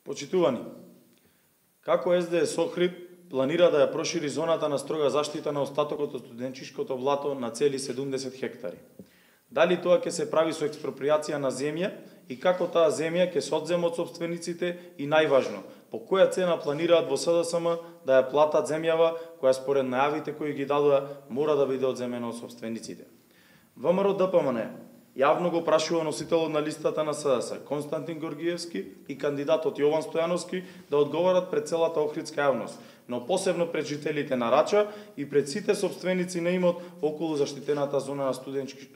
Почитувани, како СДС Охрид планира да ја прошири зоната на строга заштита на остатокот од студенчишкото блато на цели 70 хектари? Дали тоа ќе се прави со експроприација на земја и како таа земја ќе се одзема од собствениците и најважно, по која цена планираат во СДСМ да ја платат земјава која според најавите кои ги дадоа мора да биде одземена од собствениците? ВМРО ДПМН јавно го прашува носителот на листата на СДС Константин Георгиевски и кандидатот Јован Стојановски да одговорат пред целата охридска јавност, но посебно пред жителите на Рача и пред сите собственици на имот околу заштитената зона на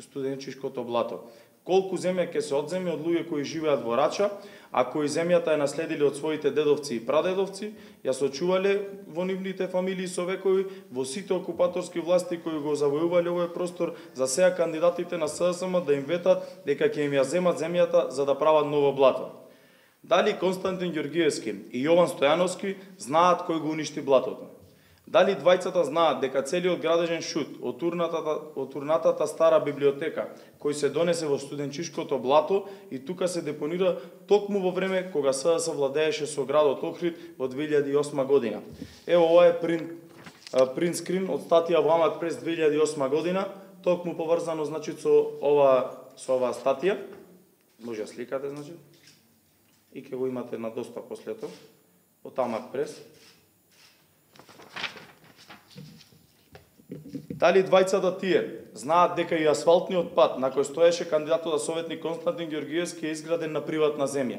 студенчишкото блато. Колку земја ќе се одземе од луѓе кои живеат во Рача, а кои земјата ја наследиле од своите дедовци и прадедовци, ја сочувале во нивните фамилии со векови, во сите окупаторски власти кои го завојувале овој простор, за сега кандидатите на СДСМ да им ветат дека ќе им ја земат земјата за да прават ново блато. Дали Константин Георгиевски и Јован Стојановски знаат кој го уништи блатото? Дали двајцата знаат дека целиот градежен шут од урнатата стара библиотека, кој се донесе во студенчишкото блато и тука се депонира токму во време кога СДС владееше со градот Охрид во 2008 година? Ево, ова е принт скрин од статија во Амак прес 2008 година, токму поврзано значи со оваа статија. Може да сликате, значи, и ќе го имате на достап после тоа од Амак прес. Дали двајцата тие знаат дека и асфалтниот пат на кој стоеше кандидатот за советник Константин Георгиевски е изграден на приватна земја?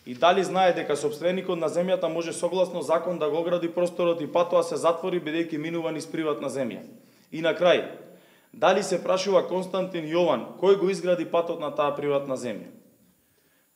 И дали знае дека собственикот на земјата може согласно закон да го огради просторот и патот се затвори бидејќи минува низ приватна земја? И на крај, дали се прашува Константин Јован кој го изгради патот на таа приватна земја?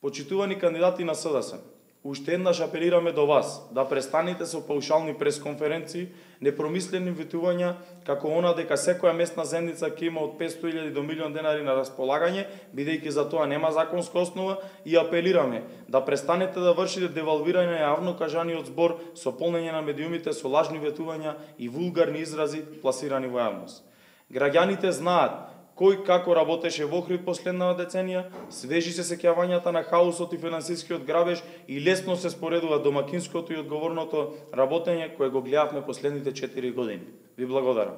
Почитувани кандидати на СДС, уште еднаш апелираме до вас да престанете со паушални пресконференции, непромислени ветувања, како она дека секоја местна заедница ќе има од 500.000 до 1.000.000 денари на располагање, бидејќи за тоа нема законска основа, и апелираме да престанете да вршите девалвирање на јавно кажаниот збор со полнење на медиумите со лажни ветувања и вулгарни изрази пласирани во јавност. Граѓаните знаат кој како работеше во Охрид последнава деценија, свежи се сеќавањата на хаосот и финансискиот грабеж и лесно се споредува домакинското и одговорното работење кое го гледавме последните 4 години. Ви благодарам.